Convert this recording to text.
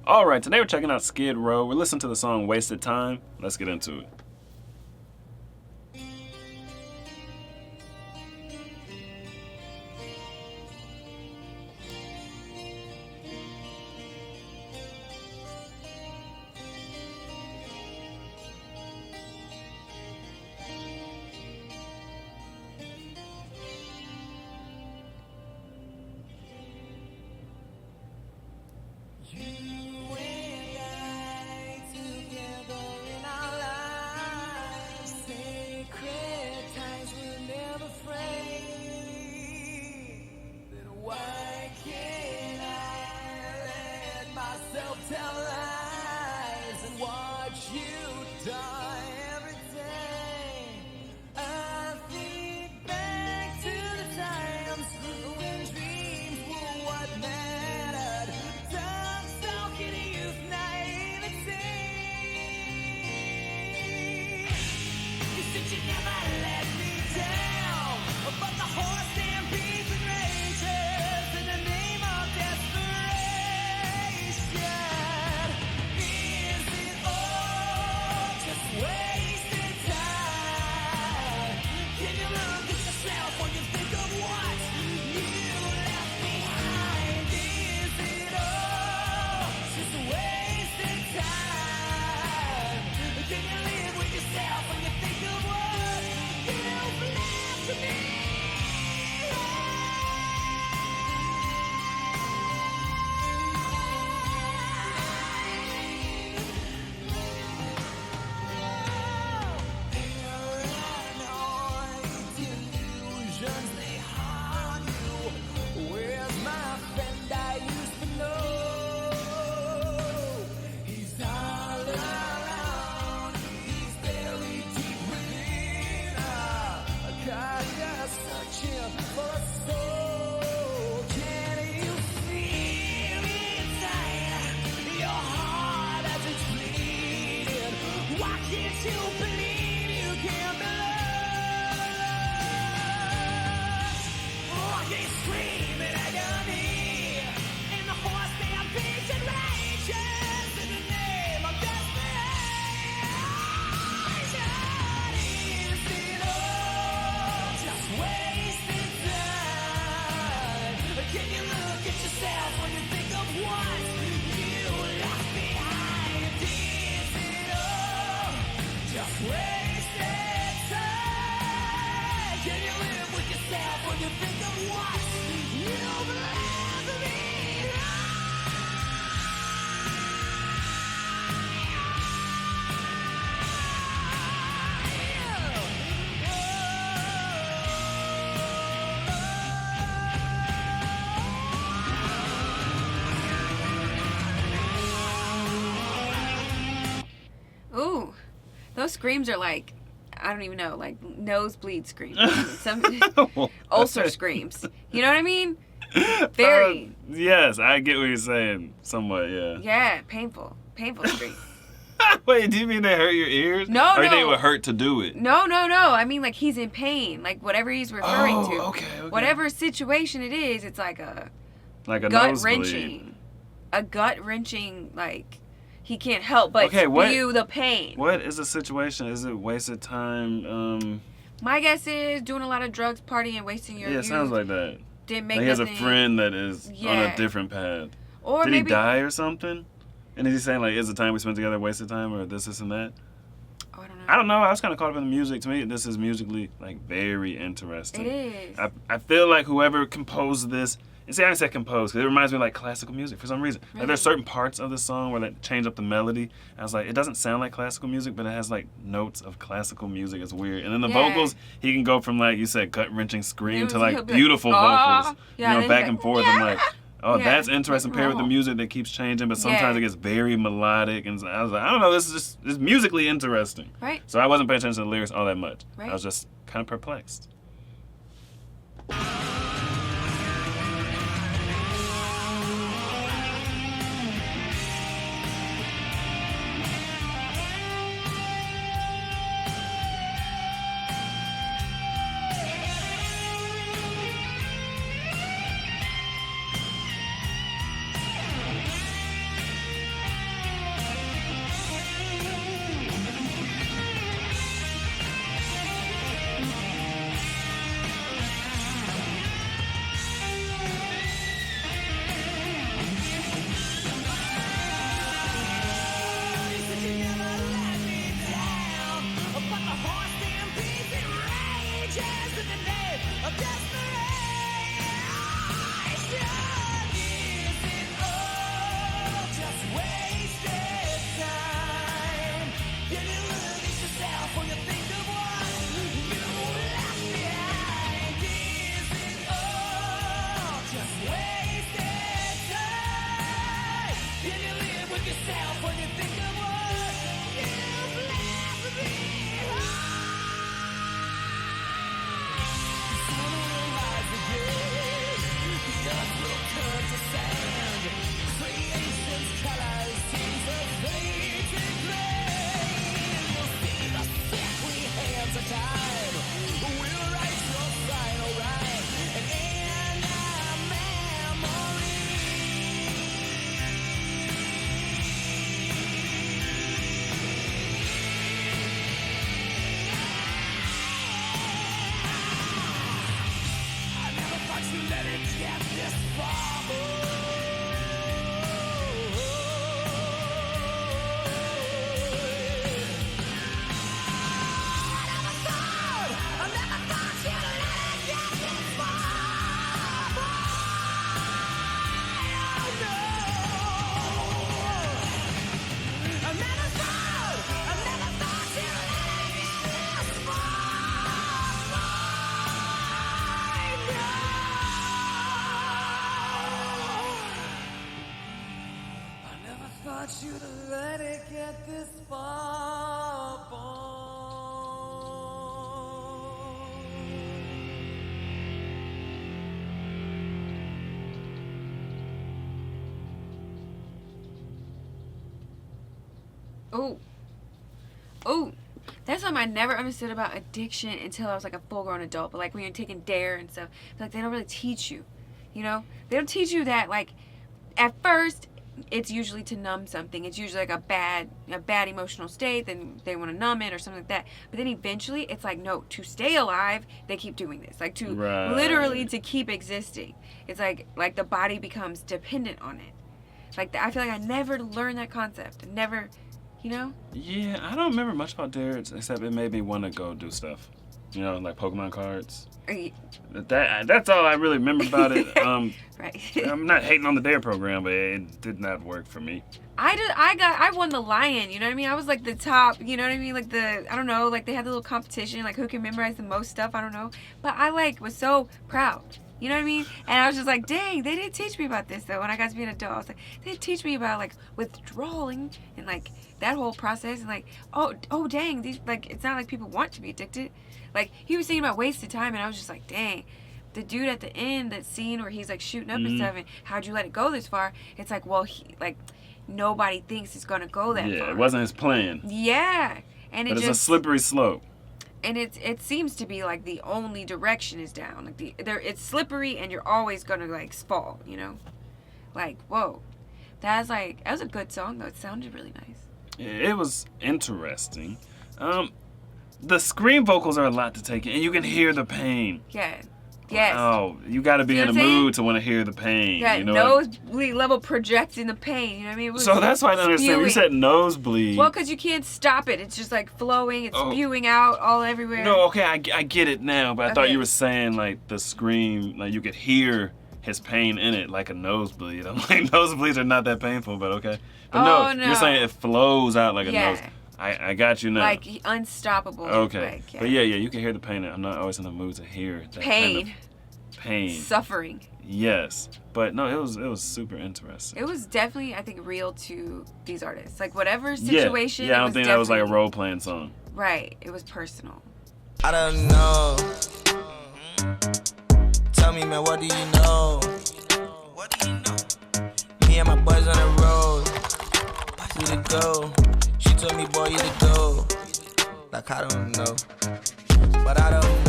All right, today we're checking out Skid Row. We're listening to the song Wasted Time. Let's get into it. Tell lies and watch you die every day. I think back to the times when dreams were what mattered. Time stalking youth naivety. You said you never let me down, but the horse stampedes and rages in the name of desperation. Ooh, those screams are like, I don't even know, like nosebleed screams. Some ulcer screams. You know what I mean? Very. Yes, I get what you're saying. Somewhat, yeah. Yeah, painful. Painful scream. Wait, do you mean they hurt your ears? No, or no. Or they would hurt to do it? No. I mean, like, he's in pain. Like, whatever he's referring to. Okay. Whatever situation it is, it's like a gut-wrenching. A gut-wrenching, like, he can't help but feel the pain. What is the situation? Is it wasted time? My guess is doing a lot of drugs, partying, wasting your youth. Yeah, it sounds like that. Didn't make like he has nothing. a friend that is on a different path. Or Did maybe he die or something? And is he saying, like, is the time we spent together wasted time, or this and that? Oh, I don't know. I don't know. I was kind of caught up in the music. To me, this is musically, like, very interesting. It is. I feel like whoever composed this, and see, I didn't say composed, because it reminds me of, like, classical music for some reason. Really? Like, there's certain parts of the song where they change up the melody. I was like, it doesn't sound like classical music, but it has, like, notes of classical music. It's weird. And then the vocals, he can go from, like you said, gut-wrenching scream to, like, beautiful vocals. Yeah, you know, back and forth. I'm like, oh, Yeah, that's interesting. Paired with the music that keeps changing, but sometimes it gets very melodic. And I was like, I don't know, this is just musically interesting. Right. So I wasn't paying attention to the lyrics all that much. Right. I was just kind of perplexed. yourself when you think of what you've left behind. The sun will rise again, the earth will turn to sand, creation's colors seem to fade to gray. You'll see the sickly hands of time will write your final rhyme and end our memory. I never thought you'd let it get this far. I never thought you'd let it get this far. Oh, no. I never thought you'd let it get this far. I never thought you'd let it get this far, boy. Oh. Oh. That's something I never understood about addiction until I was like a full-grown adult. But like when you're taking DARE and stuff, like they don't really teach you. You know? They don't teach you that like at first it's usually to numb something. It's usually like a bad emotional state, then they want to numb it or something like that. But then eventually it's like, no, to stay alive, they keep doing this. Like to literally to keep existing. It's like the body becomes dependent on it. Like I feel like I never learned that concept. Never, you know? Yeah, I don't remember much about DARE except it made me want to go do stuff. You know, like Pokemon cards. That's all I really remember about it. Right. I'm not hating on the DARE program, but it did not work for me. I won the lion, you know what I mean? I was like the top, you know what I mean? Like I don't know, like they had the little competition, like who can memorize the most stuff, I don't know. But I like was so proud, you know what I mean? And I was just like, dang, they didn't teach me about this though. When I got to be an adult, I was like, they didn't teach me about like withdrawing and like that whole process and like, oh dang, these like it's not like people want to be addicted. Like he was thinking about wasted time and I was just like, dang. The dude at the end, that scene where he's like shooting up and stuff, and how'd you let it go this far? It's like, well, nobody thinks it's gonna go that far. Yeah, it wasn't his plan. Yeah, and but it's a slippery slope. And it seems to be like the only direction is down. Like it's slippery, and you're always gonna like fall. You know, like whoa, that was a good song though. It sounded really nice. Yeah, it was interesting. The scream vocals are a lot to take in, and you can hear the pain. Yeah. Yes. Oh, you got to be in a mood to want to hear the pain. Yeah, you know nosebleed level projecting the pain. You know what I mean? So that's why I don't understand. You said nosebleed. Well, because you can't stop it. It's just like flowing. It's spewing out all everywhere. No, okay, I get it now. But I thought you were saying like the scream, like you could hear his pain in it, like a nosebleed. I'm like, nosebleeds are not that painful, but okay. But no, you're saying it flows out like a nose. I got you now. Like unstoppable. Okay. Like, but yeah, you can hear the pain. I'm not always in the mood to hear that pain. Kind of pain. Suffering. Yes. But no, it was super interesting. It was definitely, I think, real to these artists. Like whatever situation. Yeah, I don't think that was like a role playing song. Right. It was personal. I don't know. Tell me, man, what do you know? What do you know? Me and my boys on the road. We to go. She told me, boy, you to go. Like I don't know. But I don't